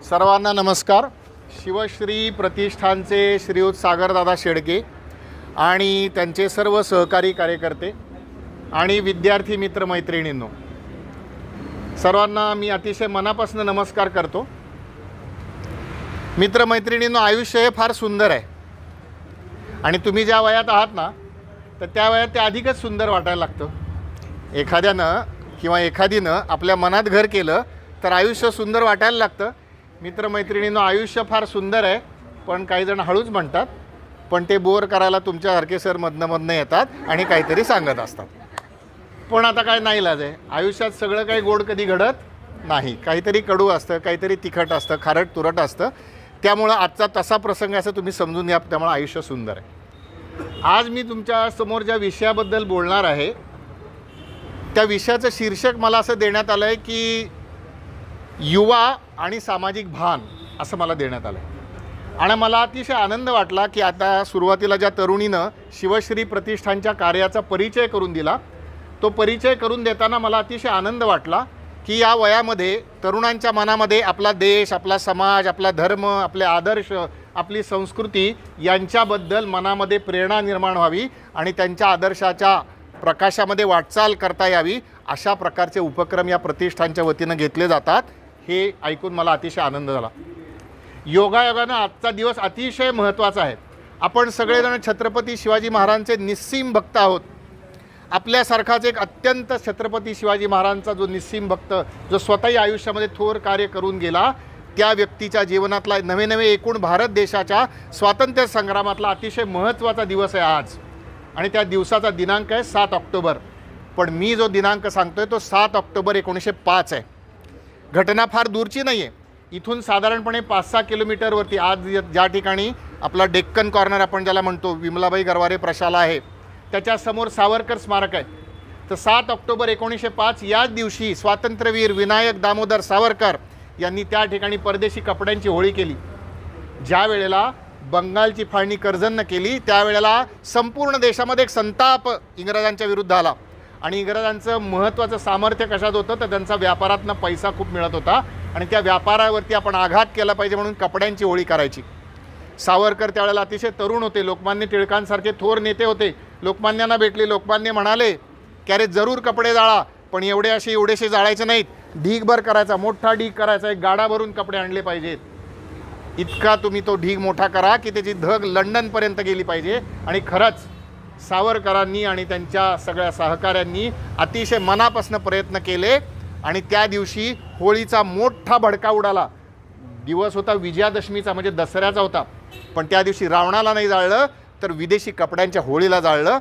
सर्वांना नमस्कार। शिवश्री प्रतिष्ठानचे श्रीयुत सागरदादा शेडके आणि त्यांचे सर्व सहकारी कार्यकर्ते आणि विद्यार्थी मित्र मैत्रिणींनो, सर्वांना मी अतिशय मनापासून नमस्कार करतो। मित्र मैत्रिणींनो, आयुष्य हे फार सुंदर आहे आणि तुम्ही ज्या वयात आहात ना, तर त्या वयात ते अधिकच सुंदर वाटायला लागतं। एखाद्यानं किंवा एखादीनं आपल्या मनात घर केलं तर आयुष्य सुंदर वाटायला लागतं। मित्रमैत्रिणींनो, आयुष्य फार सुंदर आहे, पण काही जण हळूच म्हणतात, पण ते बोर करायला तुमच्यासारखे सर मधनं येतात आणि काहीतरी सांगत असतात। पण आता काय नाईलाज आहे, आयुष्यात सगळं काही गोड कधी घडत नाही, काहीतरी कडू असतं, काहीतरी तिखट असतं, खारट तुरट असतं। त्यामुळं आजचा तसा प्रसंग असं तुम्ही समजून घ्या, त्यामुळे आयुष्य सुंदर आहे। आज मी तुमच्या समोर ज्या विषयाबद्दल बोलणार आहे त्या विषयाचं शीर्षक मला असं देण्यात आलं आहे की युवा आणि सामाजिक भान असं मला देण्यात आलं आहे। आणि मला अतिशय आनंद वाटला की आता सुरुवातीला ज्या तरुणीनं शिवश्री प्रतिष्ठानच्या कार्याचा परिचय करून दिला, तो परिचय करून देताना मला अतिशय आनंद वाटला की या वयामध्ये तरुणांच्या मनामध्ये आपला देश, आपला समाज, आपला धर्म, आपले आदर्श, आपली संस्कृती यांच्याबद्दल मनामध्ये प्रेरणा निर्माण व्हावी आणि त्यांच्या आदर्शाच्या प्रकाशामध्ये वाटचाल करता यावी, अशा प्रकारचे उपक्रम या प्रतिष्ठानच्या वतीनं घेतले जातात। हे ऐकून मला अतिशय आनंद झाला। योगायोगानं आजचा दिवस अतिशय महत्त्वाचा आहे। आपण सगळेजण छत्रपती शिवाजी महाराजांचे निस्सीम भक्त आहोत। आपल्यासारखाच एक अत्यंत छत्रपती शिवाजी महाराजांचा जो निस्सीम भक्त, जो स्वतःही आयुष्यामध्ये थोर कार्य करून गेला, त्या व्यक्तीच्या जीवनातला नवे एकूण भारत देशाच्या स्वातंत्र्य संग्रामातला अतिशय महत्त्वाचा दिवस आहे आज। आणि त्या दिवसाचा दिनांक आहे 7 ऑक्टोबर। पण मी जो दिनांक सांगतोय तो 7 ऑक्टोबर 1905 आहे। घटना फार दूरची नाही आहे, इथून साधारणपणे 5-6 किलोमीटरवरती आज ज्या ठिकाणी आपला डेक्कन कॉर्नर आपण ज्याला म्हणतो, विमलाबाई गरवारे प्रशाला आहे, त्याच्यासमोर सावरकर स्मारक आहे। तर 7 ऑक्टोबर 1905 याच दिवशी स्वातंत्र्यवीर विनायक दामोदर सावरकर यांनी त्या ठिकाणी परदेशी कपड्यांची होळी केली। ज्या वेळेला बंगालची फाळणी कर्जतनं केली, त्यावेळेला संपूर्ण देशामध्ये एक संताप इंग्रजांच्या विरुद्ध आला। आणि इंग्रजांचं महत्त्वाचं सामर्थ्य कशात होतं, तर त्यांचा व्यापारातनं पैसा खूप मिळत होता आणि त्या व्यापारावरती आपण आघात केला पाहिजे म्हणून कपड्यांची होळी करायची। सावरकर त्यावेळेला अतिशय तरुण होते, लोकमान्य टिळकांसारखे थोर नेते होते। लोकमान्यांना भेटले, लोकमान्य म्हणाले की अरे जरूर कपडे जाळा, पण एवढेसे जाळायचे नाहीत, ढीगभर करायचा, मोठा ढीग करायचा, एक गाडा भरून कपडे आणले पाहिजेत। इतका तुम्ही तो ढीग मोठा करा की त्याची धग लंडनपर्यंत गेली पाहिजे। आणि खरंच सावरकरांनी आणि त्यांच्या सगळ्या सहकाऱ्यांनी अतिशय मनापासून प्रयत्न केले आणि त्या दिवशी होळीचा मोठा भडका उडाला। दिवस होता विजयादशमीचा, म्हणजे दसऱ्याचा होता, पण त्या दिवशी रावणाला नाही जाळलं तर विदेशी कपड्यांच्या होळीला जाळलं।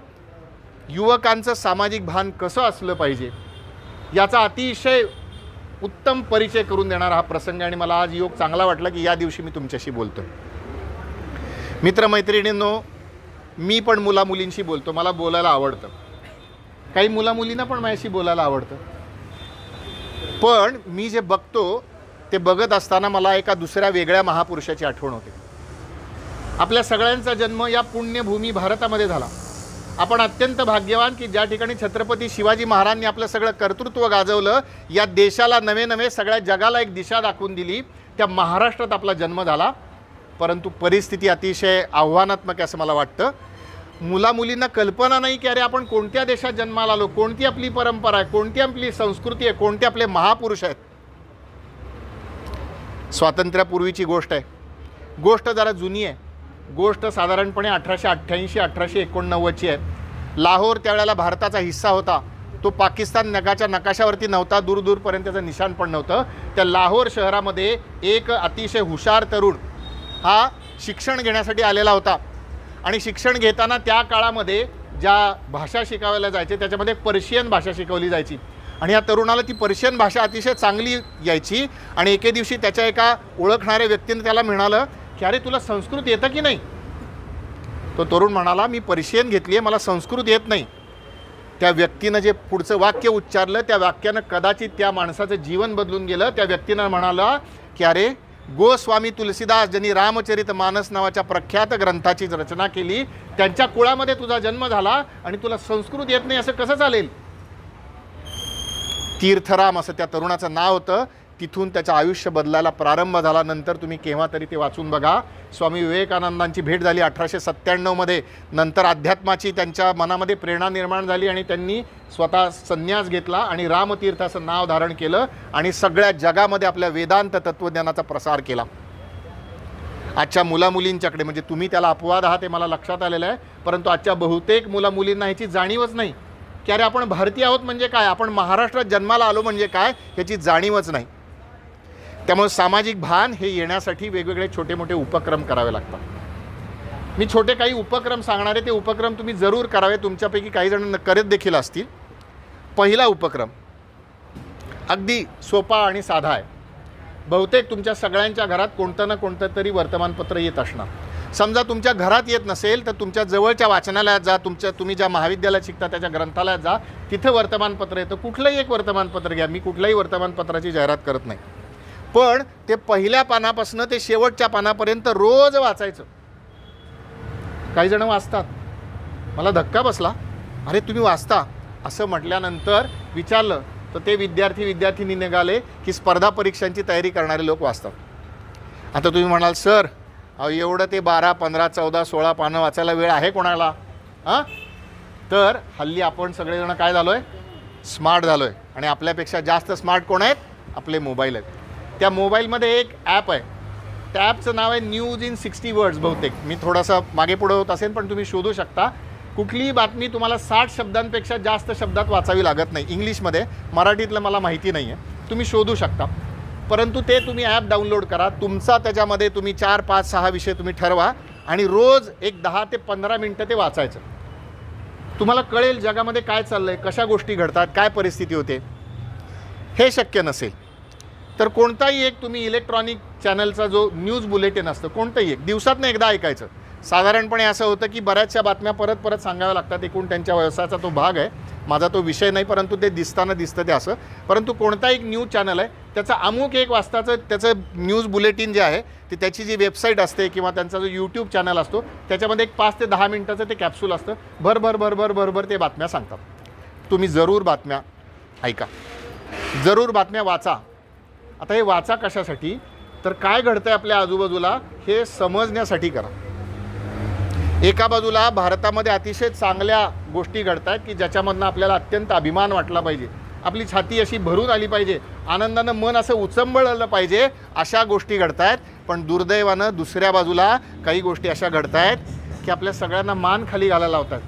युवकांचं सामाजिक भान कसं असलं पाहिजे याचा अतिशय उत्तम परिचय करून देणारा हा प्रसंग, आणि मला आज योग चांगला वाटला की या दिवशी मी तुमच्याशी बोलतो। मित्रमैत्रिणींनो, मी पण मुलामुलींशी बोलतो, मला बोलायला आवडतं, काही मुलामुलींना पण माझ्याशी बोलायला आवडतं। पण मी जे बघतो ते बघत असताना मला एका दुसऱ्या वेगळ्या महापुरुषाची आठवण होते। आपल्या सगळ्यांचा जन्म या पुण्यभूमी भारतामध्ये झाला। आपण अत्यंत भाग्यवान की ज्या ठिकाणी छत्रपती शिवाजी महाराजांनी आपलं सगळं कर्तृत्व गाजवलं, या देशाला नवे सगळ्या जगाला एक दिशा दाखवून दिली, त्या महाराष्ट्रात आपला जन्म झाला। परंतु परिस्थिती अतिशय आव्हानात्मक आहे असं मला वाटतं। मुलामुलींना कल्पना नाही की अरे आपण कोणत्या देशात जन्माला आलो, कोणती आपली परंपरा आहे, कोणती आपली संस्कृती आहे, कोणते आपले महापुरुष आहेत। स्वातंत्र्यापूर्वीची गोष्ट आहे, गोष्ट जरा जुनी आहे, गोष्ट साधारणपणे 1888-1889ची आहे। लाहोर त्यावेळेला भारताचा हिस्सा होता, तो पाकिस्तान नगाच्या नकाशावरती नव्हता, दूरपर्यंत त्याचं निशाण पण नव्हतं। त्या लाहोर शहरामध्ये एक अतिशय हुशार तरुण हा शिक्षण घेण्यासाठी आलेला होता आणि शिक्षण घेताना त्या काळामध्ये ज्या भाषा शिकावायला जायचे त्याच्यामध्ये पर्शियन भाषा शिकवली जायची आणि या तरुणाला ती पर्शियन भाषा अतिशय चांगली यायची। आणि एके दिवशी त्याच्या एका ओळखणाऱ्या व्यक्तीने त्याला म्हणालं की अरे तुला संस्कृत येतं की नाही? तो तरुण म्हणाला मी पर्शियन घेतली आहे, मला संस्कृत येत नाही। त्या व्यक्तीनं जे पुढचं वाक्य उच्चारलं त्या वाक्यानं कदाचित त्या माणसाचं जीवन बदलून गेलं। त्या व्यक्तीनं म्हणाला की अरे गोस्वामी तुलसीदास ज्यांनी रामचरित मानस नावाच्या प्रख्यात ग्रंथाची रचना केली, त्यांच्या कुळामध्ये तुझा जन्म झाला आणि तुला संस्कृत येत नाही असं कसं चालेल? तीर्थराम असं त्या तरुणाचं नाव होतं। तिथून त्याचं आयुष्य बदलायला प्रारंभ झाला. नंतर तुम्ही केव्हा तरी ते वाचून बघा. स्वामी विवेकानंदांची भेट झाली 1897मध्ये. नंतर अध्यात्माची त्यांच्या मनामध्ये प्रेरणा निर्माण झाली आणि त्यांनी स्वतः संन्यास घेतला आणि रामतीर्थ असं नाव धारण केलं आणि सगळ्या जगामध्ये आपल्या वेदांत तत्त्वज्ञानाचा प्रसार केला. आजच्या मुलामुलींच्याकडे, म्हणजे तुम्ही त्याला अपवाद आहात हे मला लक्षात आलेलं आहे, परंतु आजच्या बहुतेक मुलामुलींना ह्याची जाणीवच नाही की अरे आपण भारतीय आहोत म्हणजे काय, आपण महाराष्ट्रात जन्माला आलो म्हणजे काय, याची जाणीवच नाही. त्यामुळे सामाजिक भान हे येण्यासाठी वेगवेगळे छोटे मोठे उपक्रम करावे लागतात. मी छोटे काही उपक्रम सांगणार आहे, ते उपक्रम तुम्ही जरूर करावे. तुमच्यापैकी काही जण करत देखील असतील. पहिला उपक्रम अगदी सोपा आणि साधा आहे. बहुतेक तुमच्या सगळ्यांच्या घरात कोणतं ना कोणतं तरी वर्तमानपत्र येत असणार. समजा तुमच्या घरात येत नसेल तर तुमच्या जवळच्या वाचनालयात जा, तुम्ही ज्या महाविद्यालयात शिकता त्याच्या ग्रंथालयात जा, तिथं वर्तमानपत्र येतं. कुठलंही एक वर्तमानपत्र घ्या. मी कुठल्याही वर्तमानपत्राची जाहिरात करत नाही, पण ते पहिल्या पानापासून ते शेवटच्या पानापर्यंत रोज वाचायचं. काही जण वाचतात. मला धक्का बसला, अरे तुम्ही वाचता असं म्हटल्यानंतर विचारलं तर ते विद्यार्थी निघाले की स्पर्धा परीक्षांची तयारी करणारे लोक वाचतात. आता तुम्ही म्हणाल सर एवढं ते 12, 15, 14, 16 पानं वाचायला वेळ आहे कोणाला? तर हल्ली आपण सगळेजण काय झालो आहे, स्मार्ट झालो आहे. आणि आपल्यापेक्षा जास्त स्मार्ट कोण आहेत? आपले मोबाईल आहेत. त्या मोबाईलमध्ये एक ॲप आहे, त्या ॲपचं नाव आहे न्यूज इन 60 वर्ड्स. बहुतेक मी थोडासा मागे पुढे होत असेल पण तुम्ही शोधू शकता. कुठलीही बातमी तुम्हाला 60 शब्दांपेक्षा जास्त शब्दात वाचावी लागत नाही. इंग्लिशमध्ये, मराठीतलं मला माहिती नाही आहे, तुम्ही शोधू शकता. परंतु ते तुम्ही ॲप डाउनलोड करा. तुमचा त्याच्यामध्ये तुम्ही 4, 5, 6 विषय तुम्ही ठरवा आणि रोज एक 10 ते 15 मिनटं ते वाचायचं. तुम्हाला कळेल जगामध्ये काय चाललं आहे, कशा गोष्टी घडतात, काय परिस्थिती होते. हे शक्य नसेल तर कोणताही एक तुम्ही इलेक्ट्रॉनिक चॅनलचा जो न्यूज बुलेटिन असतं, कोणतंही एक दिवसातनं एकदा ऐकायचं. साधारणपणे असं होतं की बऱ्याचशा बातम्या परत परत सांगाव्या लागतात. एकूण त्यांच्या व्यवसायाचा तो भाग आहे, माझा तो विषय नाही, परंतु ते दिसताना दिसतं ते असं. परंतु कोणता एक न्यूज चॅनल आहे त्याचं अमुक एक वाजताचं त्याचं न्यूज बुलेटिन जे आहे ते त्याची जी वेबसाईट असते किंवा त्यांचा जो यूट्यूब चॅनल असतो त्याच्यामध्ये एक 5 ते 10 मिनटाचं ते कॅप्सूल असतं. भर ते बातम्या सांगतात. तुम्ही जरूर बातम्या ऐका, जरूर बातम्या वाचा. आता हे वाचा कशासाठी, तर काय घडतं आहे आपल्या आजूबाजूला हे समजण्यासाठी करा. एका बाजूला भारतामध्ये अतिशय चांगल्या गोष्टी घडत आहेत की ज्याच्यामधनं आपल्याला अत्यंत अभिमान वाटला पाहिजे, आपली छाती अशी भरून आली पाहिजे, आनंदानं मन असं उचंबळलं पाहिजे, अशा गोष्टी घडत आहेत. पण दुर्दैवानं दुसऱ्या बाजूला काही गोष्टी अशा घडत आहेत की आपल्या सगळ्यांना मान खाली घालायला लावतात.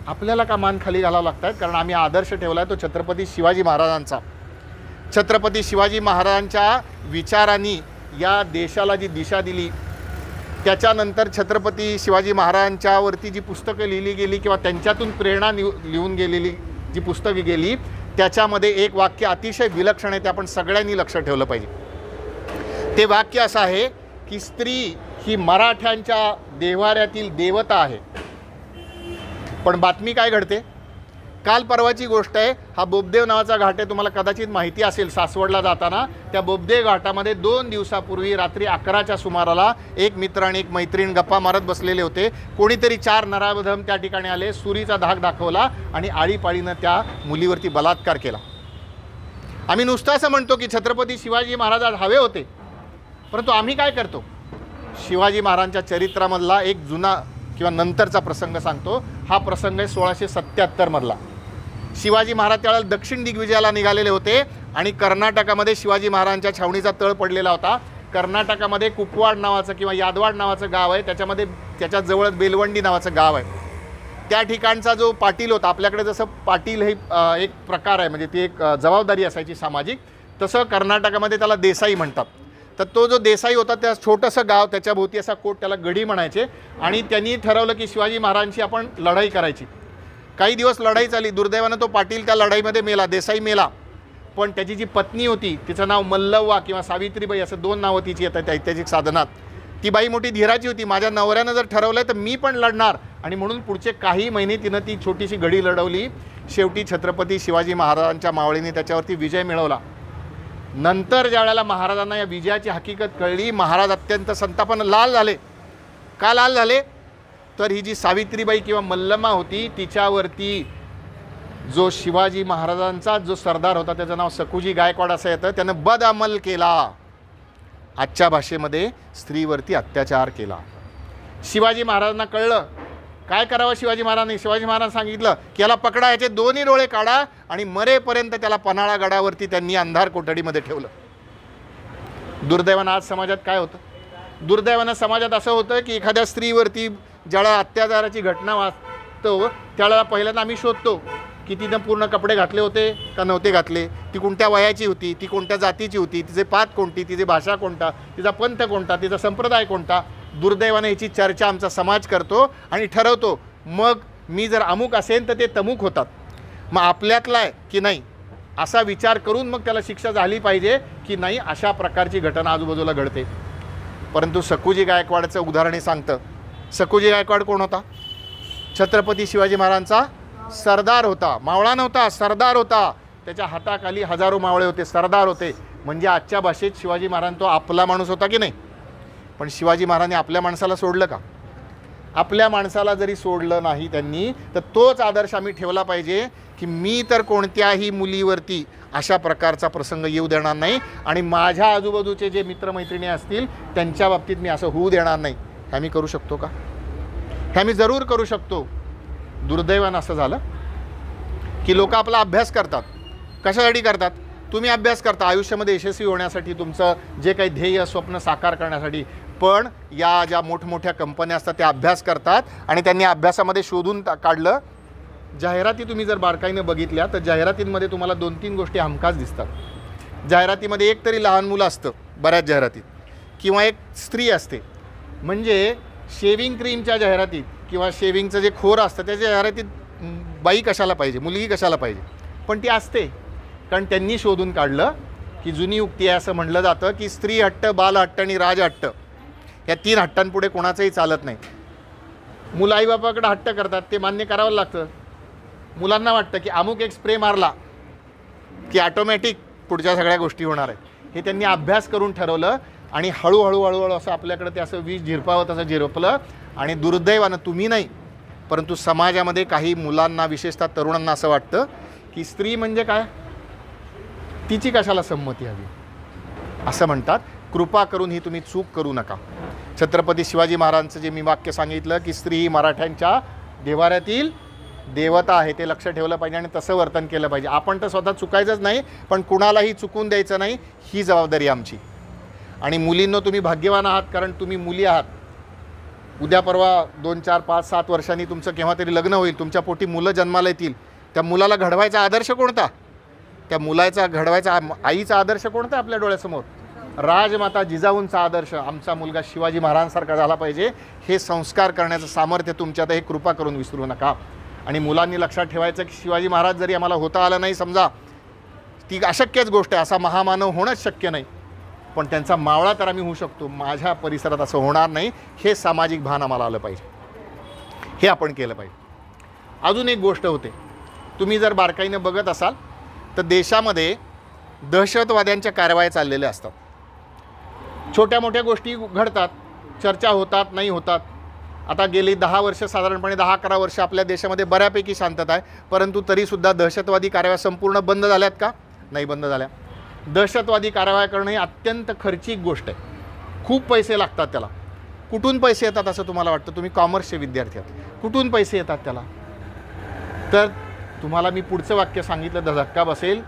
आपल्याला का मान खाली घालावं लागतात? कारण आम्ही आदर्श ठेवला आहे तो छत्रपती शिवाजी महाराजांचा. छत्रपती शिवाजी महाराजांच्या विचारांनी या देशाला जी दिशा दिली, त्याच्यानंतर छत्रपती शिवाजी महाराजांच्यावरती जी पुस्तकं लिहिली गेली किंवा त्यांच्यातून प्रेरणा लिहून गेलेली जी पुस्तकं गेली, त्याच्यामध्ये एक वाक्य अतिशय विलक्षण आहे, ते आपण सगळ्यांनी लक्ष ठेवलं पाहिजे. ते वाक्य असं आहे की स्त्री ही मराठ्यांच्या देव्हाऱ्यातील देवता आहे. पण बातमी काय घडते? काल परवाची गोष्ट आहे. हा बोबदेव नावाचा घाट आहे, तुम्हाला कदाचित माहिती असेल. सासवडला जाताना त्या बोबदेव घाटामध्ये 2 दिवसापूर्वी रात्री 11च्या सुमाराला एक मित्र आणि एक मैत्रीण गप्पा मारत बसलेले होते. कोणीतरी 4 नराधम त्या ठिकाणी आले, सुरीचा धाक दाखवला आणि आळीपाळीनं त्या मुलीवरती बलात्कार केला. आम्ही नुसतं असं म्हणतो की छत्रपती शिवाजी महाराज हवे होते, परंतु आम्ही काय करतो? शिवाजी महाराजांच्या चरित्रामधला एक जुना किंवा नंतरचा प्रसंग सांगतो. हा प्रसंग आहे 1677 मधला. शिवाजी महाराज त्यावेळेला दक्षिण दिग्विजयाला निघालेले होते आणि कर्नाटकामध्ये शिवाजी महाराजांच्या छावणीचा तळ पडलेला होता. कर्नाटकामध्ये कुपवाड नावाचं किंवा यादवाड नावाचं गाव आहे, त्याच्यामध्ये त्याच्या जवळ बेलवंडी नावाचं गाव आहे. त्या ठिकाणचा जो पाटील होता, आपल्याकडे जसं पाटील हे एक प्रकार आहे, म्हणजे ती एक जबाबदारी असायची सामाजिक, तसं कर्नाटकामध्ये त्याला देसाई म्हणतात. तर तो जो देसाई होता त्या छोटंसं गाव, त्याच्याभोवती असा कोट, त्याला गडी म्हणायचे. आणि त्यांनी ठरवलं की शिवाजी महाराजांची आपण लढाई करायची. काही दिवस लढाई चालली. दुर्दैवानं तो पाटील त्या लढाईमध्ये मेला, देसाई मेला. पण त्याची जी पत्नी होती तिचं नाव मल्लव्वा किंवा सावित्रीबाई असं 2 नावं तिची येतात त्या ऐतिहासिक साधनात. ती बाई मोठी धीराची होती. माझ्या नवऱ्यानं जर ठरवलं तर मी पण लढणार, आणि म्हणून पुढचे काही महिने तिनं ती छोटीशी गडी लढवली. शेवटी छत्रपती शिवाजी महाराजांच्या मावळीने त्याच्यावरती विजय मिळवला. नंतर ज्या वेळेला महाराजांना या विजयाची हकीकत कळली, महाराज अत्यंत संतापानं लाल झाले. का लाल झाले? तर ही जी सावित्रीबाई किंवा मल्लमा होती तिच्यावरती जो शिवाजी महाराजांचा जो सरदार होता त्याचं नाव सखुजी गायकवाड असं येतं, त्यानं बदअमल केला, आजच्या भाषेमध्ये स्त्रीवरती अत्याचार केला. शिवाजी महाराजांना कळलं काय करावं. शिवाजी महाराज सांगितलं की याला पकडा, याचे दोन्ही डोळे काढा आणि मरेपर्यंत त्याला पन्हाळा गडावरती त्यांनी अंधार कोठडीमध्ये ठेवलं. दुर्दैवानं आज समाजात काय होतं, दुर्दैवानं समाजात असं होतं की एखाद्या स्त्रीवरती ज्याला अत्याचाराची घटना वाचतो त्याला पहिल्यांदा आम्ही शोधतो की तिनं पूर्ण कपडे घातले होते का नव्हते घातले, ती कोणत्या वयाची होती, ती कोणत्या जातीची होती, तिचे पात कोणती, तिची भाषा कोणता, तिचा पंथ कोणता, तिचा संप्रदाय कोणता. दुर्दैवाने याची चर्चा आमचा समाज करतो आणि ठरवतो मग मी जर अमुक असेल तर ते तमुक होतात, मग आपल्यातला आहे की नाही असा विचार करून मग त्याला शिक्षा झाली पाहिजे की नाही, अशा प्रकारची घटना आजूबाजूला घडते. परंतु सखुजी गायकवाडचं उदाहरण सांगतं. सखुजी गायकवाड कोण होता? छत्रपती शिवाजी महाराजांचा सरदार होता, मावळा नव्हता, सरदार होता. त्याच्या हाताखाली हजारो मावळे होते, सरदार होते. म्हणजे आजच्या भाषेत शिवाजी महाराज तो आपला माणूस होता की नाही. पण शिवाजी महाराजांनी आपल्या माणसाला सोडलं का? आपल्या माणसाला जरी सोडलं नाही त्यांनी तर तोच आदर्श आम्ही ठेवला पाहिजे की मी तर कोणत्याही मुलीवरती अशा प्रकारचा प्रसंग येऊ देणार नाही आणि माझ्या आजूबाजूचे जे मित्रमैत्रिणी असतील त्यांच्या बाबतीत मी असं होऊ देणार नाही. हे आम्ही करू शकतो का? हे आम्ही जरूर करू शकतो. दुर्दैवानं असं झालं की लोक आपला अभ्यास करतात. कशासाठी करतात? तुम्ही अभ्यास करता आयुष्यामध्ये यशस्वी होण्यासाठी, तुमचं जे काही ध्येय स्वप्न साकार करण्यासाठी. पण या ज्या मोठमोठ्या कंपन्या असतात त्या अभ्यास करतात आणि त्यांनी अभ्यासामध्ये शोधून काढलं. जाहिराती तुम्ही जर बारकाईने बघितल्या तर जाहिरातींमध्ये तुम्हाला 2-3 गोष्टी हमखास दिसतात. जाहिरातीमध्ये एक तरी लहान मुलं असतं बऱ्याच जाहिरातीत, किंवा एक स्त्री असते. म्हणजे शेविंग क्रीमच्या जाहिरातीत किंवा शेविंगचं जे खोर असतं त्याच्या जाहिरातीत बाई कशाला पाहिजे, मुलगी कशाला पाहिजे, पण ती असते. कारण त्यांनी शोधून काढलं की जुनी उक्ती आहे असं म्हटलं जातं की स्त्री हट्ट, बाल हट्ट आणि राज हट्ट या 3 हट्टांपुढे कोणाचंही चालत नाही. मुलं आईबापाकडे हट्ट करतात, ते मान्य करावं लागतं. मुलांना वाटतं की अमुक एक स्प्रे मारला की ऑटोमॅटिक पुढच्या सगळ्या गोष्टी होणार आहेत. हे त्यांनी अभ्यास करून ठरवलं आणि हळूहळू असं आपल्याकडे ते असं वीज झिरपावं तसं झिरपलं. आणि दुर्दैवानं तुम्ही नाही परंतु समाजामध्ये काही मुलांना विशेषतः तरुणांना असं वाटतं की स्त्री म्हणजे काय, तिची कशाला संमती हवी असं म्हणतात. कृपा करून ही तुम्ही चूक करू नका. छत्रपती शिवाजी महाराजांचं जे मी वाक्य सांगितलं की स्त्री ही मराठ्यांच्या देवाऱ्यातील देवता आहे ते लक्ष ठेवलं पाहिजे आणि तसं वर्तन केलं पाहिजे. आपण तर स्वतः चुकायचंच नाही पण कुणालाही चुकून द्यायचं नाही, ही जबाबदारी आमची. आणि मुलींनो तुम्ही भाग्यवान आहात कारण तुम्ही मुली आहात. उद्या परवा 2, 4, 5, 7 वर्षांनी तुमचं केव्हा तरी लग्न होईल, तुमच्या पोटी मुलं जन्माला येतील. त्या मुलाला घडवायचा आदर्श कोणता? त्या मुलाचा घडवायचा आईचा आदर्श कोणता आपल्या डोळ्यासमोर? राजमाता जिजाऊंचा आदर्श. आमचा मुलगा शिवाजी महाराजांसारखा झाला पाहिजे. हे संस्कार करण्याचं सामर्थ्य तुमच्यात, हे कृपा करून विसरू नका. आणि मुलांनी लक्षात ठेवायचं की शिवाजी महाराज जरी आम्हाला होता आलं नाही, समजा ती अशक्यच गोष्ट आहे, असा महामानव होणंच शक्य नाही, पण त्यांचा मावळा तर आम्ही होऊ शकतो. माझ्या परिसरात असं होणार नाही, हे सामाजिक भान आम्हाला आलं पाहिजे. हे आपण केलं पाहिजे. अजून एक गोष्ट होते, तुम्ही जर बारकाईनं बघत असाल तर देशामध्ये दहशतवाद्यांच्या कारवाया चाललेल्या असतात. छोट्या मोठ्या गोष्टी घडतात, चर्चा होतात, नाही होतात. आता गेली 10 वर्ष, साधारणपणे 10-11 वर्ष आपल्या देशामध्ये बऱ्यापैकी शांतता आहे. परंतु तरीसुद्धा दहशतवादी कारवाया संपूर्ण बंद झाल्यात का? नाही बंद झाल्या. दहशतवादी कारवाया करणं ही अत्यंत खर्चिक गोष्ट आहे. खूप पैसे लागतात त्याला. कुठून पैसे येतात असं तुम्हाला वाटतं? तुम्ही कॉमर्सचे विद्यार्थी आहात, कुठून पैसे येतात त्याला? तर तुम्हाला मी पुढचं वाक्य सांगितलं तर धक्का बसेल.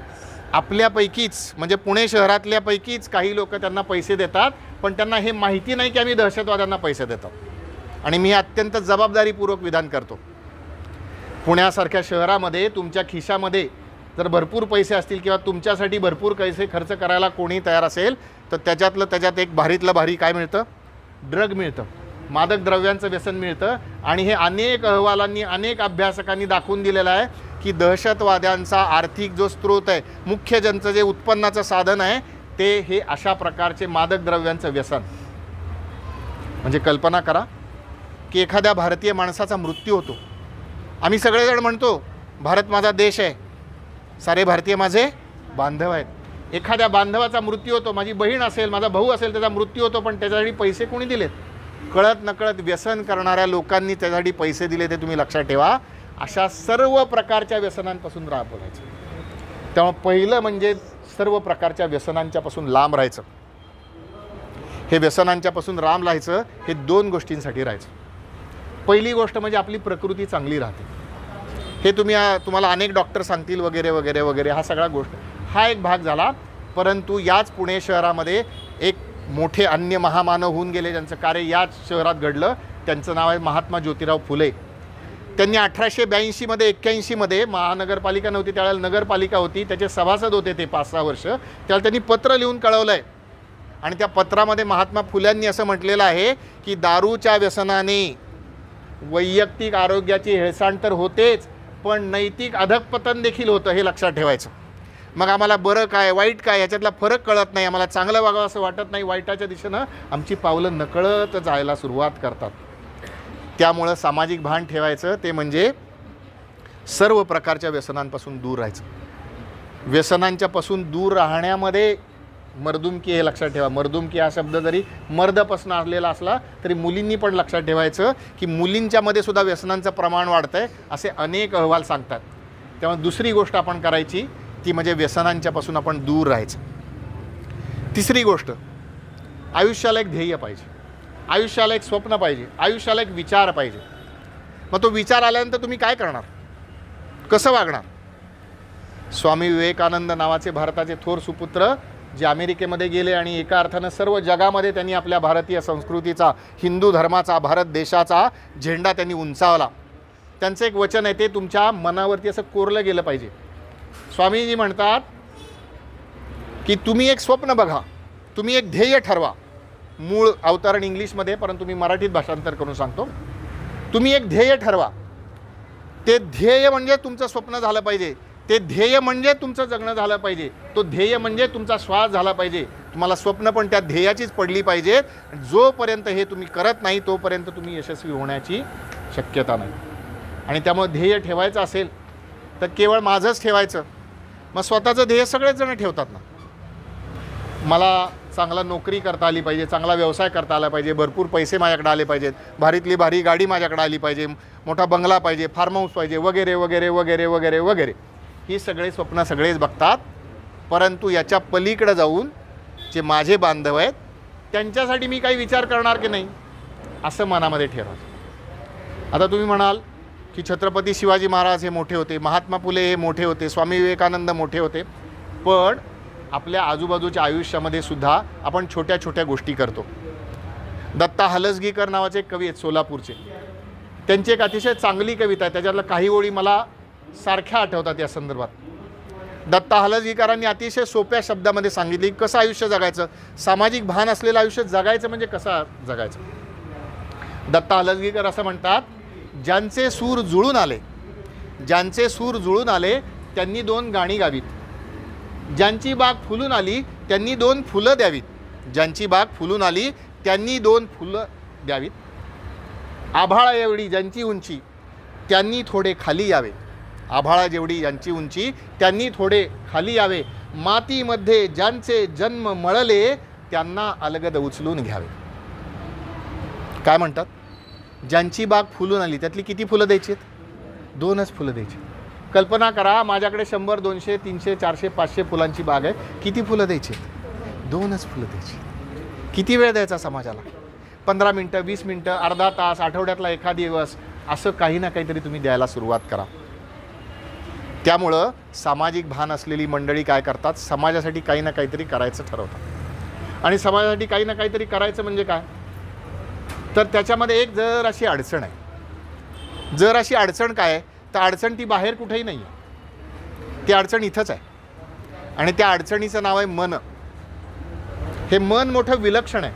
आपल्यापैकीच म्हणजे पुणे शहरातल्यापैकीच काही लोक त्यांना पैसे देतात, पण त्यांना हे माहिती नाही की आम्ही दहशतवाद्यांना पैसे देतो. आणि मी अत्यंत जबाबदारीपूर्वक विधान करतो. पुण्यासारख्या शहरामध्ये तुमच्या खिशामध्ये जर भरपूर पैसे असतील किंवा तुमच्यासाठी भरपूर पैसे खर्च करायला कोणी तयार असेल तर त्याच्यात एक भारीतलं भारी काय मिळतं? ड्रग मिळतं, मादक द्रव्यांचं व्यसन मिळतं. आणि हे अनेक अहवालांनी, अनेक अभ्यासकांनी दाखवून दिलेलं आहे की दहशतवाद्यांचा आर्थिक जो स्रोत आहे, मुख्य ज्यांचं जे उत्पन्नाचं साधन आहे ते हे अशा प्रकारचे मादक द्रव्यांचं व्यसन. म्हणजे कल्पना करा की एखाद्या भारतीय माणसाचा मृत्यू होतो. आम्ही सगळेजण म्हणतो भारत माझा देश आहे, सारे भारतीय माझे बांधव आहेत. एखाद्या बांधवाचा मृत्यू होतो, माझी बहीण असेल, माझा भाऊ असेल, त्याचा मृत्यू होतो, पण त्याच्यासाठी पैसे कोणी दिलेत? कळत नकळत व्यसन करणाऱ्या लोकांनी त्याच्यासाठी पैसे दिले. ते तुम्ही लक्षात ठेवा. अशा सर्व प्रकारच्या व्यसनांपासून लांब राहायचं. त्यामुळे पहिलं म्हणजे सर्व प्रकारच्या व्यसनांच्यापासून लांब राहायचं. हे व्यसनांच्यापासून लांब राहायचं हे 2 गोष्टींसाठी राहायचं. पहिली गोष्ट म्हणजे आपली प्रकृती चांगली राहते. हे तुम्हाला अनेक डॉक्टर सांगतील वगैरे वगैरे वगैरे, हा सगळा गोष्ट हा एक भाग झाला. परंतु याच पुणे शहरामध्ये एक मोठे अन्य महामानव होऊन गेले, ज्यांचं कार्य याच शहरात घडलं. त्यांचं नाव आहे महात्मा ज्योतिराव फुले. त्यांनी 1882मध्ये 81मध्ये महानगरपालिका नव्हती त्यावेळेला, नगरपालिका होती, त्याचे सभासद होते ते 5-6 वर्ष. त्यावेळेला त्यांनी पत्र लिहून कळवलं आहे आणि त्या पत्रामध्ये महात्मा फुल्यांनी असं म्हटलेलं आहे की दारूच्या व्यसनाने वैयक्तिक आरोग्याची हेळसांड तर होतेच, पण नैतिक अधःपतन देखील होतं, हे लक्षात ठेवायचं. मग आम्हाला बरं काय वाईट काय याच्यातला फरक कळत नाही, आम्हाला चांगलं वागावं असं वाटत नाही, वाईटाच्या दिशेनं आमची पावलं नकळत जायला सुरुवात करतात. त्यामुळं सामाजिक भान ठेवायचं ते म्हणजे सर्व प्रकारच्या व्यसनांपासून दूर राहायचं. व्यसनांच्यापासून दूर राहण्यामध्ये मर्दुमकी हे लक्षात ठेवा. मर्दुमकी हा शब्द जरी मर्दपासून आलेला असला तरी मुलींनी पण लक्षात ठेवायचं की मुलींच्यामध्ये सुद्धा व्यसनांचं प्रमाण वाढतं आहे असे अनेक अहवाल सांगतात. त्यामुळे दुसरी गोष्ट आपण करायची ती म्हणजे व्यसनांच्यापासून आपण दूर राहायचं. तिसरी गोष्ट, आयुष्याला एक ध्येय पाहिजे, आयुष्याला एक स्वप्न पाहिजे, आयुष्याला एक विचार पाहिजे. मग तो विचार आल्यानंतर तुम्ही काय करणार, कसं वागणार? स्वामी विवेकानंद नावाचे भारताचे थोर सुपुत्र जे अमेरिकेमध्ये गेले आणि एका अर्थानं सर्व जगामध्ये त्यांनी आपल्या भारतीय संस्कृतीचा, हिंदू धर्माचा, भारत देशाचा झेंडा त्यांनी उंचावला. त्यांचं एक वचन आहे, ते तुमच्या मनावरती असं कोरलं गेलं पाहिजे. स्वामीजी म्हणतात की तुम्ही एक स्वप्न बघा, तुम्ही एक ध्येय ठरवा. मूळ अवतरण इंग्लिशमध्ये, परंतु मी मराठीत भाषांतर करून सांगतो. तुम्ही एक ध्येय ठरवा. ते ध्येय म्हणजे तुमचं स्वप्न झालं पाहिजे, ते ध्येय म्हणजे तुमचं जगणं झालं पाहिजे, तो ध्येय म्हणजे तुमचा श्वास झाला पाहिजे. तुम्हाला स्वप्न पण त्या ध्येयाचीच पडली पाहिजे. जोपर्यंत हे तुम्ही करत नाही तोपर्यंत तुम्ही यशस्वी होण्याची शक्यता नाही. आणि त्यामुळे ध्येय ठेवायचं असेल तर केवळ माझंच ठेवायचं. मग स्वतःचं ध्येय सगळेच जण ठेवतात ना. मला चांगला नोकरी करता आली पाहिजे, चांगला व्यवसाय करता आला पाहिजे, भरपूर पैसे माझ्याकडे आले पाहिजेत, भारीतली भारी गाडी माझ्याकडे आली पाहिजे, मोठा बंगला पाहिजे, फार्म हाऊस पाहिजे, वगैरे वगैरे वगैरे वगैरे वगैरे. ही सगळे स्वप्न सगळेच बघतात. परंतु याच्या पलीकडे जाऊन जे माझे बांधव आहेत त्यांच्यासाठी मी काही विचार करणार की नाही असं मनामध्ये ठरवायचं. आता तुम्ही म्हणाल की छत्रपती शिवाजी महाराज हे मोठे होते, महात्मा फुले हे मोठे होते, स्वामी विवेकानंद मोठे होते, पण आपल्या आजूबाजूच्या आयुष्यामध्ये सुद्धा आपण छोट्या छोट्या गोष्टी करतो. दत्ता हलसगीकर नावाचे कवी आहेत सोलापूरचे, त्यांची एक अतिशय चांगली कविता आहे, त्याच्यातल्या काही ओळी मला सारख्या आठवतात या संदर्भात. दत्ता हलसगीकरांनी अतिशय सोप्या शब्दामध्ये सांगितले की कसं आयुष्य जगायचं, सामाजिक भान असलेलं आयुष्य जगायचं म्हणजे कसं जगायचं. दत्ता हलसगीकर असं म्हणतात, ज्यांचे सूर जुळून आले, ज्यांचे सूर जुळून आले त्यांनी 2 गाणी गावीत, ज्यांची बाग फुलून आली त्यांनी 2 फुलं द्यावीत, ज्यांची बाग फुलून आली त्यांनी 2 फुलं द्यावीत, आभाळा एवढी ज्यांची उंची त्यांनी थोडे खाली यावे, आभाळा जेवढी यांची उंची त्यांनी थोडे खाली यावे, मातीमध्ये ज्यांचे जन्म मळले त्यांना अलगद उचलून घ्यावे. काय म्हणतात, ज्यांची बाग फुलून आली त्यातली किती फुलं द्यायची आहेत? 2च फुलं द्यायची. कल्पना करा, माझ्याकडे 100, 200, 300, 400, 500 फुलांची बाग आहे, किती फुलं द्यायची? 2च फुलं द्यायची. किती वेळ द्यायचा समाजाला? 15 मिनटं, 20 मिनटं, अर्धा तास, आठवड्यातला एखादा दिवस, असं काही ना काहीतरी तुम्ही द्यायला सुरुवात करा. त्यामुळं सामाजिक भान असलेली मंडळी काय करतात, समाजासाठी काही ना काहीतरी करायचं ठरवतात. आणि समाजासाठी काही ना काहीतरी करायचं म्हणजे काय, तर त्याच्यामध्ये एक जर अशी अडचण आहे. जर अशी अडचण काय आहे, तर अडचण ती बाहेर कुठेही नाही आहे, ती अडचण इथंच आहे. आणि त्या अडचणीचं नाव आहे मन. हे मन मोठं विलक्षण आहे.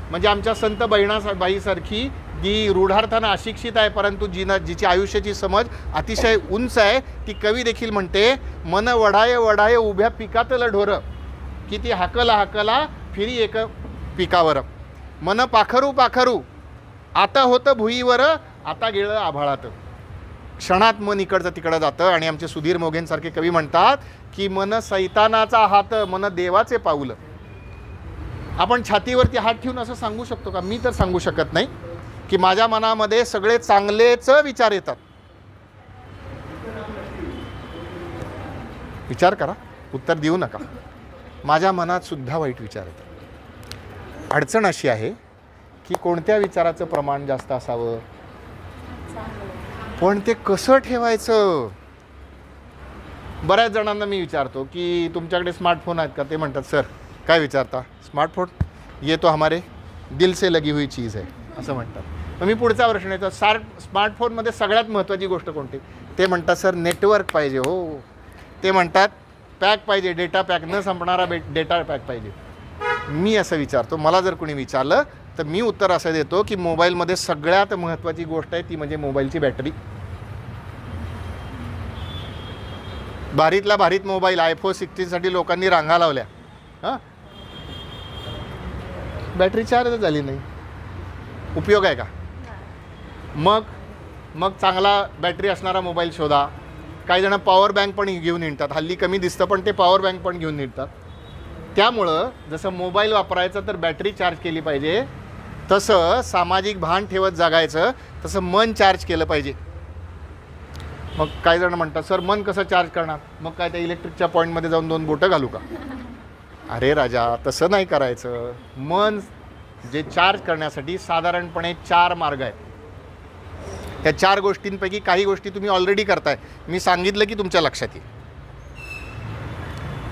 म्हणजे आमच्या संत बहिणाबाईसारखी जी रूढार्थानं अशिक्षित आहे, परंतु जिची आयुष्याची समज अतिशय उंच आहे, ती कवी देखील म्हणते, मन वढाय वढाय उभ्या पिकातलं ढोरं, किती हाकला हाकला फिरी एक पिकावर, मन पाखरू पाखरू आता होतं भुईवर, आता गेलं आभाळात. क्षणात मन इकडचं तिकडं जातं. आणि आमचे सुधीर मोघेंसारखे कवी म्हणतात की मन सैतानाचा हात, मन देवाचे पाऊल. आपण छातीवरती हात ठेवून असं सांगू शकतो का? मी तर सांगू शकत नाही की माझ्या मनामध्ये सगळे चांगलेच विचार येतात. विचार करा, उत्तर देऊ नका. माझ्या मनात सुद्धा वाईट विचार येतात. अडचण अशी आहे की कोणत्या विचाराचं प्रमाण जास्त असावं, पण ते कसं ठेवायचं. बऱ्याच जणांना मी विचारतो की तुमच्याकडे स्मार्टफोन आहेत का, ते म्हणतात सर काय विचारता, स्मार्टफोन ये तो हमारे दिल से लगी हुई चीज़ आहे असं म्हणतात. मग मी पुढचा प्रश्न येतो, स्मार्टफोनमध्ये सगळ्यात महत्त्वाची गोष्ट कोणती, ते म्हणतात सर नेटवर्क पाहिजे. हो, ते म्हणतात पॅक पाहिजे, डेटा पॅक, न संपणारा डेटा पॅक पाहिजे. मी असं विचारतो, मला जर कोणी विचारलं तर मी उत्तर असं देतो की मोबाईलमध्ये सगळ्यात महत्त्वाची गोष्ट आहे ती म्हणजे मोबाईलची बॅटरी. भारीतला भारीत मोबाईल iPhone 16साठी लोकांनी रांगा लावल्या, हां, बॅटरी चार्ज झाली नाही, उपयोग आहे का. मग चांगला बॅटरी असणारा मोबाईल शोधा. काही जण पॉवर बँक पण घेऊन निघतात, हल्ली कमी दिसतं पण ते पॉवर बँक पण घेऊन निघतात. त्यामुळं जसं मोबाईल वापरायचं तर बॅटरी चार्ज केली पाहिजे, तसं सामाजिक भान ठेवत जगायचं, तसं मन चार्ज केलं पाहिजे. मग काही जण म्हणतात सर मन कसं चार्ज करणार, मग काय त्या इलेक्ट्रिकच्या पॉईंटमध्ये जाऊन 2 बोटं घालू का. अरे राजा, तसं नाही करायचं. मन जे चार्ज करण्यासाठी साधारणपणे 4 मार्ग आहेत. त्या 4 गोष्टींपैकी काही गोष्टी तुम्ही ऑलरेडी करताय, मी सांगितलं की तुमच्या लक्षात येईल.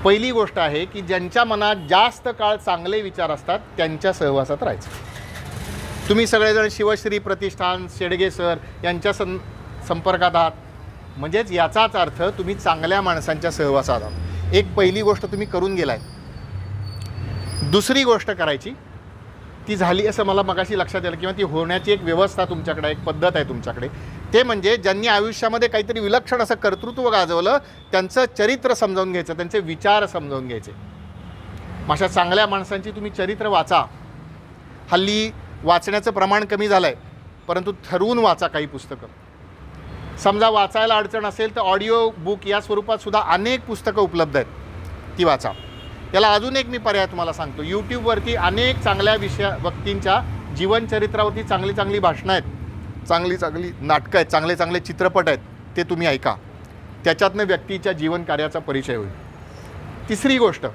पहिली गोष्ट आहे की ज्यांच्या मनात जास्त काळ चांगले विचार असतात त्यांच्या सहवासात राहायचं. तुम्ही सगळेजण शिवश्री प्रतिष्ठान, शेडगे सर यांच्या संपर्कात आहात, म्हणजेच याचाच अर्थ तुम्ही चांगल्या माणसांच्या सहवासात आहात. एक पहिली गोष्ट तुम्ही करून गेलाय. दुसरी गोष्ट करायची ती झाली असं मला मगाशी लक्षात आलं, किंवा ती होण्याची एक व्यवस्था तुमच्याकडे, एक पद्धत आहे तुमच्याकडे. ते म्हणजे ज्यांनी आयुष्यामध्ये काहीतरी विलक्षण असं कर्तृत्व गाजवलं त्यांचं चरित्र समजावून घ्यायचं, त्यांचे विचार समजावून घ्यायचे. अशा चांगल्या माणसांची तुम्ही चरित्र वाचा. हल्ली वाचण्याचं प्रमाण कमी झालं आहे, परंतु ठरवून वाचा काही पुस्तकं. समजा वाचायला अडचण असेल तर ऑडिओ बुक या स्वरूपात सुद्धा अनेक पुस्तकं उपलब्ध आहेत, ती वाचा. याला अजून एक मी पर्याय तुम्हाला सांगतो, यूट्यूबवरती अनेक चांगल्या व्यक्तींच्या जीवनचरित्रावरती चांगली भाषणं आहेत, चांगली नाटकं आहेत, चांगले चित्रपट आहेत, ते तुम्ही ऐका. त्याच्यातनं व्यक्तीच्या जीवन कार्याचा परिचय होईल. तिसरी गोष्ट,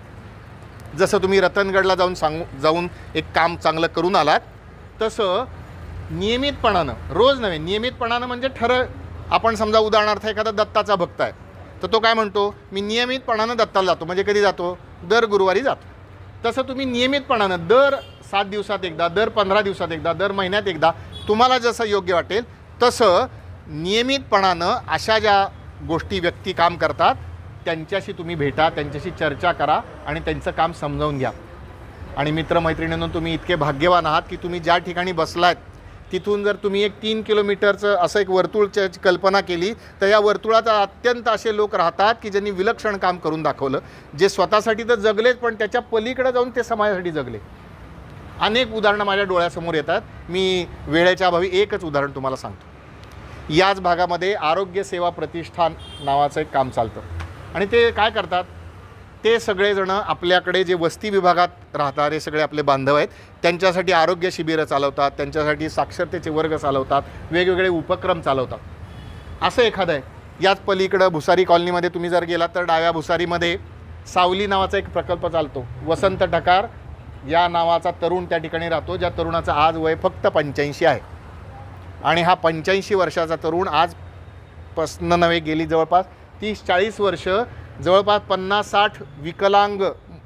जसं तुम्ही रतनगडला जाऊन एक काम चांगलं करून आलात, तसं नियमितपणानं, रोज नव्हे, नियमितपणानं म्हणजे आपण समजा उदाहरणार्थ एखादा दत्ताचा भक्त आहे तर तो काय म्हणतो, मी नियमितपणानं दत्ताला जातो. म्हणजे कधी जातो, दर गुरुवारी जातो. तसं तुम्ही नियमितपणानं दर 7 दिवसात एकदा, दर 15 दिवसात एकदा, दर महिन्यात एकदा, तुम्हाला जसं योग्य वाटेल तसं नियमितपणानं अशा ज्या गोष्टी व्यक्ती काम करतात त्यांच्याशी तुम्ही भेटा, त्यांच्याशी चर्चा करा आणि त्यांचं काम समजावून घ्या. आणि मित्रमैत्रिणींनो, तुम्ही इतके भाग्यवान आहात की तुम्ही ज्या ठिकाणी बसलात तिथून जर तुम्ही एक 3 किलोमीटरचं असं एक वर्तुळची कल्पना केली तर या वर्तुळात अत्यंत असे लोक राहतात की ज्यांनी विलक्षण काम करून दाखवलं, जे स्वतःसाठी तर जगलेच पण त्याच्या पलीकडे जाऊन ते समाजासाठी जगले. अनेक उदाहरणं माझ्या डोळ्यासमोर येतात. मी वेळेच्या अभावी एकच उदाहरण तुम्हाला सांगतो. याच भागामध्ये आरोग्य सेवा प्रतिष्ठान नावाचं एक काम चालतं आणि ते काय करतात, ते सगळेजण आपल्याकडे जे वस्ती विभागात राहतात हे सगळे आपले बांधव आहेत, त्यांच्यासाठी आरोग्य शिबिरं चालवतात, त्यांच्यासाठी साक्षरतेचे वर्ग चालवतात, वेगवेगळे उपक्रम चालवतात. असं एखादं आहे. याच पलीकडं भुसारी कॉलनीमध्ये तुम्ही जर गेलात तर डाव्या भुसारीमध्ये सावली नावाचा एक प्रकल्प चालतो. वसंत ढकार या नावाचा तरुण त्या ठिकाणी राहतो, ज्या तरुणाचं आज वय फक्त 85 आहे. आणि हा 85 वर्षाचा तरुण आजपासून नव्हे, गेली जवळपास 30-40 वर्ष जवळपास 50-60 विकलांग,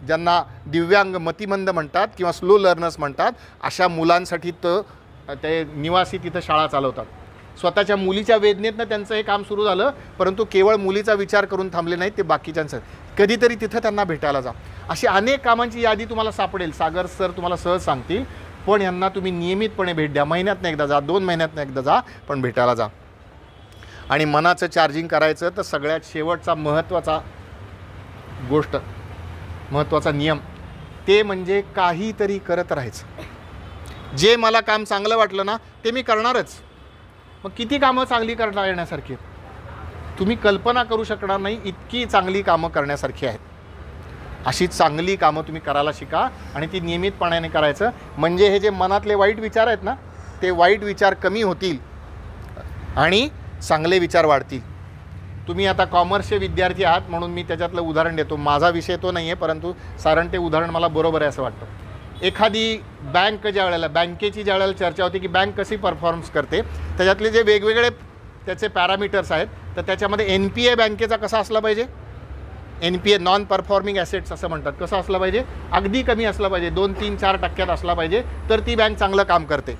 ज्यांना दिव्यांग मतिमंद म्हणतात किंवा स्लो लर्नर्स म्हणतात, अशा मुलांसाठी ते निवासी तिथं शाळा चालवतात. स्वतःच्या मुलीच्या वेदनेतनं त्यांचं हे काम सुरू झालं, परंतु केवळ मुलीचा विचार करून थांबले नाहीत, ते बाकीच्यांचं. कधीतरी तिथं त्यांना भेटायला जा. अशी अनेक कामांची यादी तुम्हाला सापडेल, सागर सर तुम्हाला सहज सांगतील. पण यांना तुम्ही नियमितपणे भेट द्या. महिन्यातनं एकदा जा, 2 महिन्यातनं एकदा जा, पण भेटायला जा. आणि मनाचं चार्जिंग करायचं तर सगळ्यात शेवटचा महत्त्वाचा नियम ते म्हणजे काहीतरी करत राहायचं. जे मला काम चांगलं वाटलं ना ते मी करणारच. मग किती कामं चांगली करता येण्यासारखी आहेत, तुम्ही कल्पना करू शकणार नाही इतकी चांगली कामं करण्यासारखी आहेत. अशी चांगली कामं तुम्ही करायला शिका आणि ती नियमितपणाने करायचं. म्हणजे हे जे मनातले वाईट विचार आहेत ना, ते वाईट विचार कमी होतील आणि चांगले विचार वाढतील. तुम्ही आता कॉमर्सचे विद्यार्थी आहात म्हणून मी त्याच्यातलं उदाहरण देतो. माझा विषय तो नाही आहे, परंतु साधारण ते उदाहरण मला बरोबर आहे असं वाटतं. एखादी बँक ज्या वेळेला बँकेची ज्या वेळेला चर्चा होती की बँक कशी परफॉर्म्स करते, त्याच्यातले जे वेगवेगळे त्याचे पॅरामीटर्स आहेत, तर त्याच्यामध्ये NPA बँकेचा कसा असला पाहिजे, NPA नॉन परफॉर्मिंग ॲसेट्स असं म्हणतात, कसं असलं पाहिजे, अगदी कमी असलं पाहिजे, 2-3-4% असला पाहिजे, तर ती बँक चांगलं काम करते.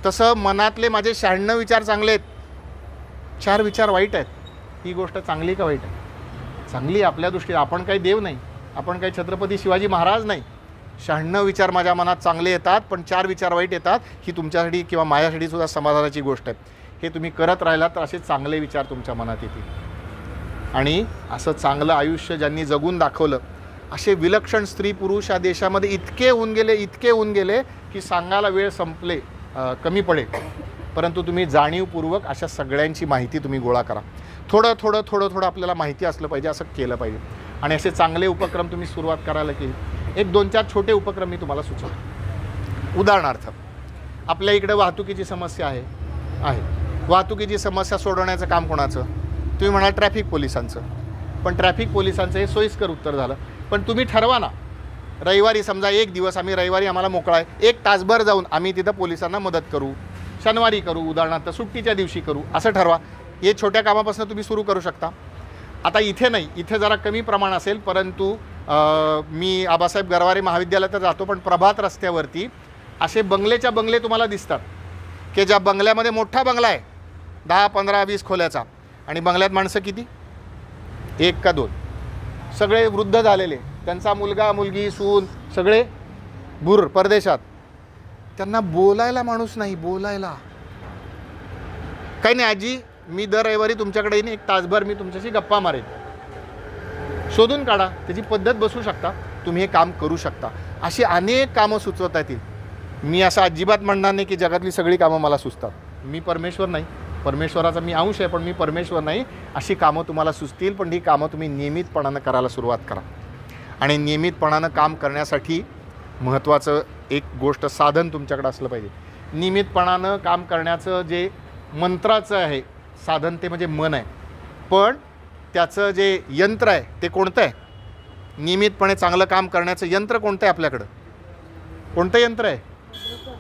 तसं मनातले माझे 96 विचार चांगले आहेत, 4 विचार वाईट आहेत. ही गोष्ट चांगली का वाईट आहे? चांगली आपल्या दृष्टीने. आपण काही देव नाही, आपण काही छत्रपती शिवाजी महाराज नाही. 96 विचार माझ्या मनात चांगले येतात, पण 4 विचार वाईट येतात. ही तुमच्यासाठी किंवा माझ्यासाठी सुद्धा समाधानाची गोष्ट आहे. हे तुम्ही करत राहिलात तर असे चांगले विचार तुमच्या मनात येतील. आणि असं चांगलं आयुष्य ज्यांनी जगून दाखवलं, असे विलक्षण स्त्री पुरुष या देशामध्ये इतके होऊन गेले की सांगायला वेळ संपले, कमी पडेल. परंतु तुम्ही जाणीवपूर्वक अशा सगळ्यांची माहिती तुम्ही गोळा करा. थोडं आपल्याला माहिती असलं पाहिजे, असं केलं पाहिजे. आणि असे चांगले उपक्रम तुम्ही सुरुवात करायला केली. एक 2-4 छोटे उपक्रम मी तुम्हाला सुचवतो. उदाहरणार्थ, आपल्या इकडे वाहतुकीची समस्या आहे. वाहतुकीची समस्या सोडवण्याचं काम कोणाचं? तुम्ही म्हणाल ट्रॅफिक पोलिसांचं. पण ट्रॅफिक पोलिसांचं हे सोयीस्कर उत्तर झालं. पण तुम्ही ठरवा ना, रविवारी समजा एक दिवस आम्ही रविवारी आम्हाला मोकळा आहे, 1 तासभर जाऊन आम्ही तिथं पोलिसांना मदत करू, शनिवारी करू, उदाहरणार्थ सुट्टीच्या दिवशी करू, असं ठरवा. हे छोट्या कामापासून तुम्ही सुरू करू शकता. आता इथे नाही, इथे जरा कमी प्रमाण असेल, परंतु मी आबासाहेब गरवारे महाविद्यालयात जातो, पण प्रभात रस्त्यावरती असे बंगलेच्या बंगले तुम्हाला दिसतात की ज्या बंगल्यामध्ये मोठा बंगला आहे 10, 15, 20 खोल्याचा, आणि बंगल्यात माणसं किती, 1 का 2, सगळे वृद्ध झालेले, त्यांचा मुलगा मुलगी सून सगळे भूर परदेशात. त्यांना बोलायला माणूस नाही, बोलायला काही नाही. आजी मी दर रविवारी तुमच्याकडे येईन, 1 तासभर मी तुमच्याशी गप्पा मारेन. शोधून काढा, त्याची पद्धत बसू शकता, तुम्ही हे काम करू शकता. अशी अनेक कामं सुचवता येतील. मी असं अजिबात म्हणणार नाही की जगातली सगळी कामं मला सुचतात. मी परमेश्वर नाही, परमेश्वराचा मी अंश आहे, पण मी परमेश्वर नाही. अशी कामं तुम्हाला सुचतील, पण ही कामं तुम्ही नियमितपणानं करायला सुरुवात करा. आणि नियमितपणानं काम करण्यासाठी महत्त्वाचं एक गोष्ट, साधन तुमच्याकडे असलं पाहिजे. नियमितपणानं काम करण्याचं जे मंत्राचं आहे साधन, ते म्हणजे मन आहे. पण त्याचं जे यंत्र आहे ते कोणतं आहे? नियमितपणे चांगलं काम करण्याचं यंत्र कोणतं आहे आपल्याकडं? कोणतं यंत्र आहे?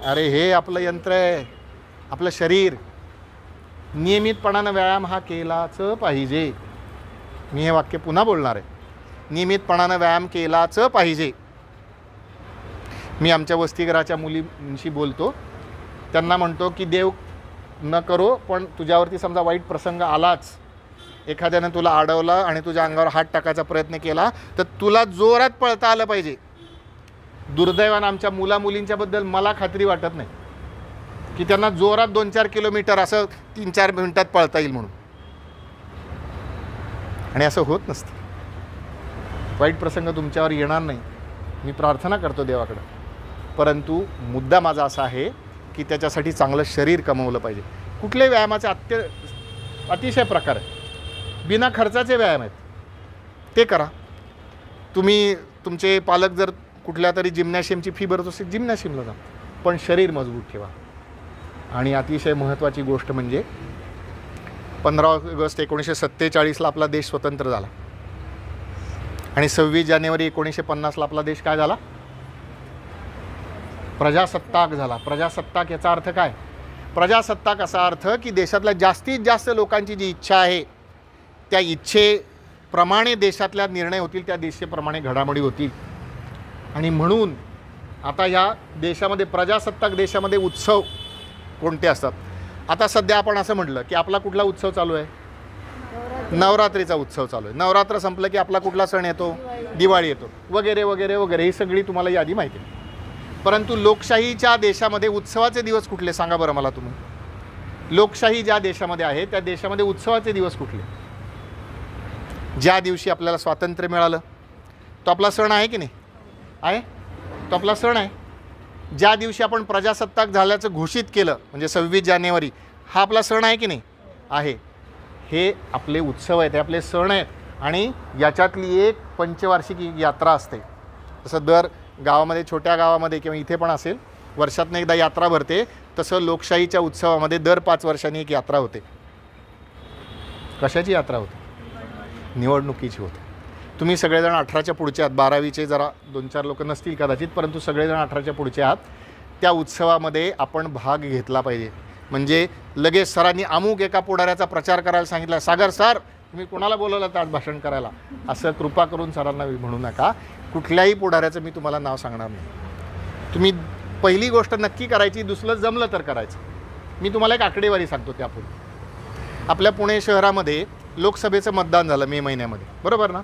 अरे हे आपलं यंत्र आहे, आपलं शरीर. नियमितपणानं व्यायाम हा केलाच पाहिजे. मी हे वाक्य पुन्हा बोलणार आहे, नियमितपणानं व्यायाम केलाच पाहिजे. मी आमच्या वसतिगृहाच्या मुलींशी बोलतो, त्यांना म्हणतो की देव न करो, पण तुझ्यावरती समजा वाईट प्रसंग आलाच, एखाद्यानं तुला अडवला आणि तुझ्या अंगावर हात टाकायचा प्रयत्न केला, तर तुला जोरात पळता आलं पाहिजे. दुर्दैवानं आमच्या मुलींच्याबद्दल मला खात्री वाटत नाही की त्यांना जोरात 2-4 किलोमीटर असं 3-4 मिनिटात पळता येईल म्हणून. आणि असं होत नसतं. वाईट प्रसंग तुमच्यावर येणार नाही, मी प्रार्थना करतो देवाकडं. परंतु मुद्दा माझा असा आहे की त्याच्यासाठी चांगलं शरीर कमवलं पाहिजे. कुठल्याही व्यायामाचे अतिशय प्रकार आहेत, बिना खर्चाचे व्यायाम आहेत, ते करा. तुम्ही तुमचे पालक जर कुठल्या तरी जिम्नॅशियमची फी भरत असेल, जिम्नॅशियमला जा, पण शरीर मजबूत ठेवा. आणि अतिशय महत्त्वाची गोष्ट म्हणजे 15 ऑगस्ट 1947ला आपला देश स्वतंत्र झाला, आणि 26 जानेवारी 1950ला आपला देश काय झाला? प्रजासत्ताक झाला. प्रजासत्ताक याचा अर्थ काय? प्रजासत्ताक असा अर्थ की देशातल्या जास्तीत जास्त लोकांची जी इच्छा आहे त्या इच्छेप्रमाणे देशातल्या निर्णय होतील, त्या देशाप्रमाणे घडामोडी होतील. आणि म्हणून आता ह्या देशामध्ये, प्रजासत्ताक देशामध्ये उत्सव कोणते असतात? आता सध्या आपण असं म्हटलं की आपला कुठला उत्सव चालू आहे? नवरात्रीचा उत्सव चालू आहे. नवरात्र संपलं की आपला कुठला सण येतो? दिवाळी येतो, वगैरे वगैरे वगैरे. ही सगळी तुम्हाला यादी माहिती आहे. परंतु लोकशाहीच्या देशामध्ये उत्सवाचे दिवस कुठले सांगा बरं मला तुम्ही? लोकशाही ज्या देशामध्ये आहे त्या देशामध्ये उत्सवाचे दिवस कुठले? ज्या दिवशी आपल्याला स्वातंत्र्य मिळालं तो आपला सण आहे की नाही? आहे, तो आपला सण आहे. ज्या दिवशी आपण प्रजासत्ताक झाल्याचं घोषित केलं म्हणजे 26 जानेवारी, हा आपला सण आहे की नाही? आहे. हे आपले उत्सव आहेत, हे आपले सण आहेत. आणि याच्यातली एक पंचवार्षिक यात्रा असते. जसं दर गावामध्ये, छोट्या गावामध्ये किंवा इथे पण असेल, वर्षातून एकदा यात्रा भरते, तसं लोकशाहीच्या उत्सवामध्ये दर 5 वर्षांनी एक यात्रा होते. कशाची यात्रा होते? निवडणुकीची होते. तुम्ही सगळेजण 18च्या पुढचे आहात, 12वीचे जरा 2-4 लोक नसतील कदाचित, परंतु सगळेजण 18च्या पुढचे आहात. त्या उत्सवामध्ये आपण भाग घेतला पाहिजे. म्हणजे लगेच सरांनी अमुक एका पुढाऱ्याचा प्रचार करायला सांगितला, सागर सर तुम्ही कोणाला बोलवलं तर आज भाषण करायला, असं कृपा करून सरांना म्हणू नका. कुठल्याही पुढाऱ्याचं मी तुम्हाला नाव सांगणार नाही. तुम्ही पहिली गोष्ट नक्की करायची, दुसरं जमलं तर करायचं. मी तुम्हाला एक आकडेवारी सांगतो. त्यापूर्वी आपल्या पुणे शहरामध्ये लोकसभेचं मतदान झालं मे महिन्यामध्ये, बरोबर ना?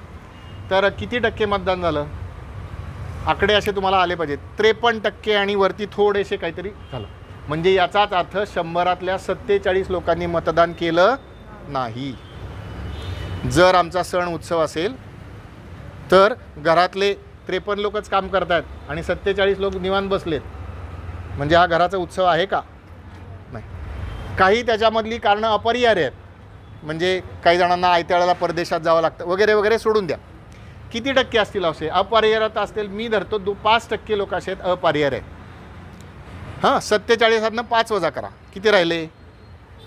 तर किती टक्के मतदान झालं? आकडे असे तुम्हाला आले पाहिजेत, 53% आणि वरती थोडेसे काहीतरी झालं. म्हणजे याचाच अर्थ 100रातल्या 47 लोकांनी मतदान केलं नाही. जर आमचा सण उत्सव असेल तर घरातले 53 लोकच काम करत आहेत आणि 47 लोक निवांत बसलेत, म्हणजे हा घराचा उत्सव आहे का? नाही. काही त्याच्यामधली कारणं अपरिहार्य आहेत. म्हणजे काही जणांना आयत्या वेळेला परदेशात जावं लागतं वगैरे वगैरे, सोडून द्या. किती टक्के असतील असे अपरिहार्यता असतील? मी धरतो 5% लोक असे आहेत अपरिहार्य. हां, 47मधनं 5 वजा करा, किती राहिले?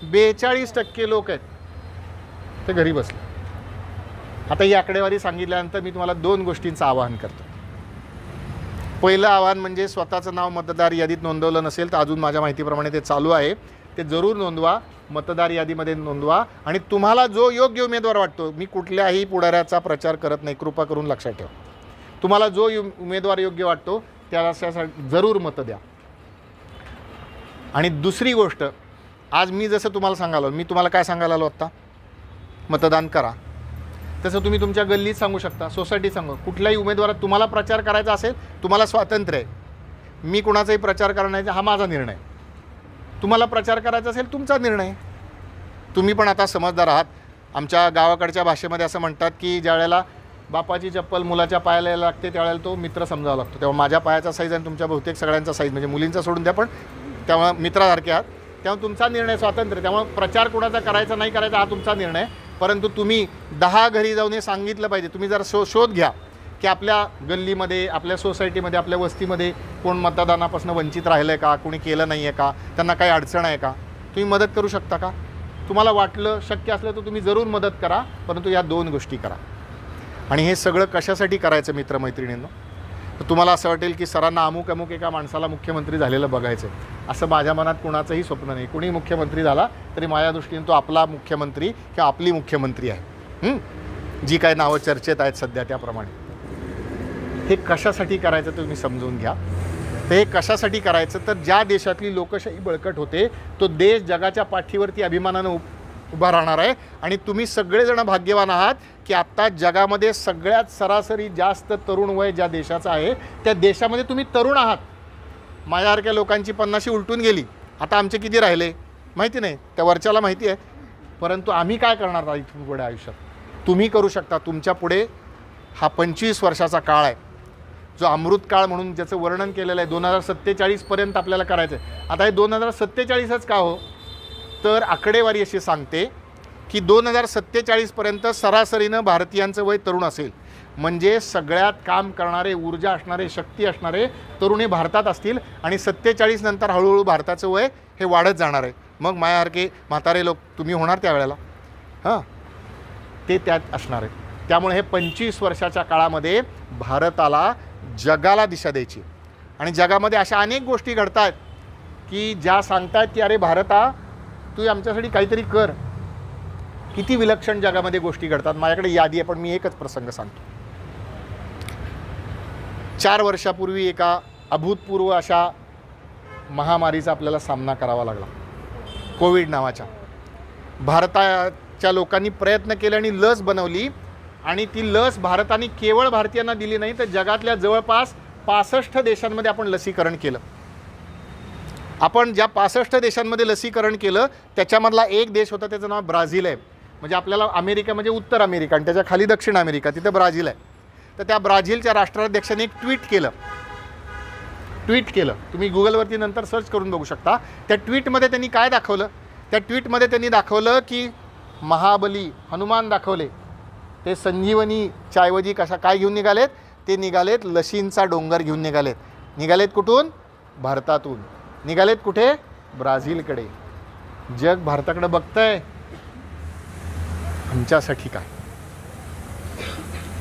42% लोक आहेत ते घरी बसले. आता ही आकडेवारी सांगितल्यानंतर मी तुम्हाला 2 गोष्टींचं आवाहन करतो. पहिलं आवाहन म्हणजे स्वतःचं नाव मतदार यादीत नोंदवलं नसेल तर अजून माझ्या माहितीप्रमाणे ते चालू आहे, ते जरूर नोंदवा, मतदार यादीमध्ये नोंदवा. आणि तुम्हाला जो योग्य उमेदवार वाटतो, मी कुठल्याही पुढाऱ्याचा प्रचार करत नाही, कृपा करून लक्षात ठेवा. तुम्हाला जो उमेदवार योग्य वाटतो त्याला जरूर मतं द्या. आणि दुसरी गोष्ट, आज मी जसं तुम्हाला सांगालो, मी तुम्हाला काय सांगायला आलो आत्ता, मतदान करा, तसं तुम्ही तुमच्या गल्लीत सांगू शकता, सोसायटीत सांगू. कुठल्याही उमेदवारात तुम्हाला प्रचार करायचा असेल तुम्हाला स्वातंत्र्य आहे. मी कुणाचाही प्रचार करण्याचा हा माझा निर्णय. तुम्हाला प्रचार करायचा असेल तुमचा निर्णय. तुम्ही पण आता समजदार आहात. आमच्या गावाकडच्या भाषेमध्ये असं म्हणतात की ज्या वेळेला बापाची चप्पल मुलाच्या पायाला लागते त्यावेळेला तो मित्र समजावा लागतो. तेव्हा माझ्या पायाचा साईज आणि तुमच्या बहुतेक सगळ्यांचा साईज, म्हणजे मुलींचा सोडून द्या, पण तेव्हा मित्रासारखे आहात. तेव्हा तुमचा निर्णय स्वातंत्र्य. त्यामुळे प्रचार कोणाचा करायचा नाही करायचा हा तुमचा निर्णय. परंतु तुम्ही 10 घरी जाऊन हे सांगितलं पाहिजे. तुम्ही जर शोध घ्या की आपल्या गल्लीमध्ये, आपल्या सोसायटीमध्ये, आपल्या वस्तीमध्ये कोण मतदानापासून वंचित राहिलं आहे का, कोणी केलं नाही आहे का, त्यांना काही अडचण आहे का, तुम्ही मदत करू शकता का? तुम्हाला वाटलं शक्य असलं तर तुम्ही जरूर मदत करा, परंतु या 2 गोष्टी करा. आणि हे सगळं कशासाठी करायचं मित्रमैत्रिणींनो? तर तुम्हाला असं वाटेल की सरांना अमुक अमुक एका माणसाला मुख्यमंत्री झालेलं बघायचं, असं माझ्या मनात कुणाचंही स्वप्न नाही. कोणी मुख्यमंत्री झाला तरी माझ्या दृष्टीने तो आपला मुख्यमंत्री किंवा आपली मुख्यमंत्री आहे, जी काय नावं चर्चेत आहेत सध्या त्याप्रमाणे. हे कशासाठी करायचं तुम्ही समजून घ्या. तर हे कशासाठी करायचं, तर ज्या देशातली लोकशाही बळकट होते तो देश जगाच्या पाठीवरती अभिमानानं उभा राहणार आहे. आणि तुम्ही सगळेजण भाग्यवान आहात की आत्ता जगामध्ये सगळ्यात सरासरी जास्त तरुण वय ज्या देशाचं आहे त्या देशामध्ये तुम्ही तरुण आहात. माझ्यासारख्या लोकांची 50शी उलटून गेली, आता आमचे किती राहिले माहिती नाही, त्या वरच्याला माहिती आहे. परंतु आम्ही काय करणार आहोत इथून पुढे आयुष्यात, तुम्ही करू शकता. तुमच्या पुढे हा 25 वर्षाचा काळ आहे, जो अमृतकाळ म्हणून ज्याचं वर्णन केलेलं आहे. 2047पर्यंत आपल्याला करायचं आहे. आता हे 2047च का हो, तर आकडेवारी अशी सांगते की 2047पर्यंत सरासरीनं भारतीयांचं वय तरुण असेल. म्हणजे सगळ्यात काम करणारे, ऊर्जा असणारे, शक्ती असणारे तरुण हे भारतात असतील. आणि 47 नंतर हळूहळू भारताचं वय हे वाढत जाणार आहे. मग माझ्यासारखे म्हातारे लोक तुम्ही होणार त्यावेळेला, हां, ते त्यात असणार आहे. त्यामुळे हे 25 वर्षाच्या काळामध्ये भारताला जगाला दिशा द्यायची. आणि जगामध्ये अशा अनेक गोष्टी घडत आहेत की ज्या सांगतात की अरे भारता तू आमच्यासाठी काहीतरी कर. किती विलक्षण जगामध्ये गोष्टी घडतात. माझ्याकडे यादी आहे, पण मी एकच प्रसंग सांगतो. 4 वर्षापूर्वी एका अभूतपूर्व अशा महामारीचा आपल्याला सामना करावा लागला, कोविड नावाच्या. भारताच्या लोकांनी प्रयत्न केले आणि लस बनवली. आणि ती लस भारताने केवळ भारतीयांना दिली नाही तर जगातल्या जवळपास 65 देशांमध्ये आपण लसीकरण केलं. आपण ज्या 65 देशांमध्ये लसीकरण केलं त्याच्यामधला एक देश होता, त्याचं नाव ब्राझील आहे. म्हणजे आपल्याला अमेरिका म्हणजे उत्तर अमेरिका आणि त्याच्या खाली दक्षिण अमेरिका, तिथं ब्राझील आहे. तर त्या ब्राझीलच्या राष्ट्राध्यक्षाने एक ट्विट केलं. तुम्ही गुगलवरती नंतर सर्च करून बघू शकता. त्या ट्विटमध्ये त्यांनी काय दाखवलं, त्या ट्विटमध्ये त्यांनी दाखवलं की महाबली हनुमान दाखवले, ते संजीवनीच्या ऐवजी काय घेऊन निघालेत, ते निघालेत लशींचा डोंगर घेऊन निघालेत. निघालेत कुठून? भारतातून. निघालेत कुठे? ब्राझीलकडे. जग भारताकडे बघतंय. आमच्यासाठी काय?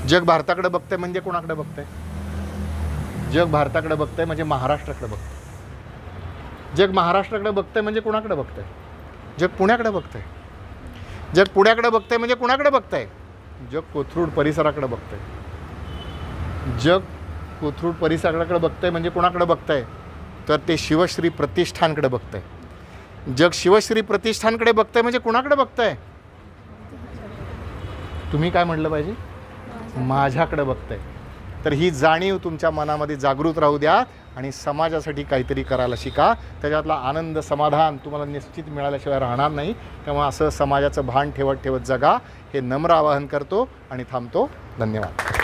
जग भारताकडे बघतंय म्हणजे कोणाकडे बघतंय? जग भारताकडे बघतंय म्हणजे महाराष्ट्राकडे बघतंय. जग महाराष्ट्राकडे बघतंय म्हणजे कोणाकडे बघतंय? जग पुण्याकडे बघतंय. जग पुण्याकडे बघतंय म्हणजे कोणाकडे बघतंय? जग कोथरूड परिसराकडे बघतंय. जग कोथरूड परिसराकडे बघतंय म्हणजे कोणाकडे बघतंय? तर ते शिवश्री प्रतिष्ठानकडे बघतंय. जग शिवश्री प्रतिष्ठानकडे बघतंय म्हणजे कोणाकडे बघतंय? तुम्ही काय म्हटलं पाहिजे? माझ्याकडे बघतंय. तर ही जाणीव तुमच्या मनामध्ये जागृत राहू द्या आणि समाजासाठी काहीतरी करायला शिका. त्याच्यातला आनंद समाधान तुम्हाला निश्चित मिळाल्याशिवाय राहणार नाही. तेव्हा असं समाजाचं भान ठेवत ठेवत जगा, हे नम्र आवाहन करतो आणि थांबतो. धन्यवाद.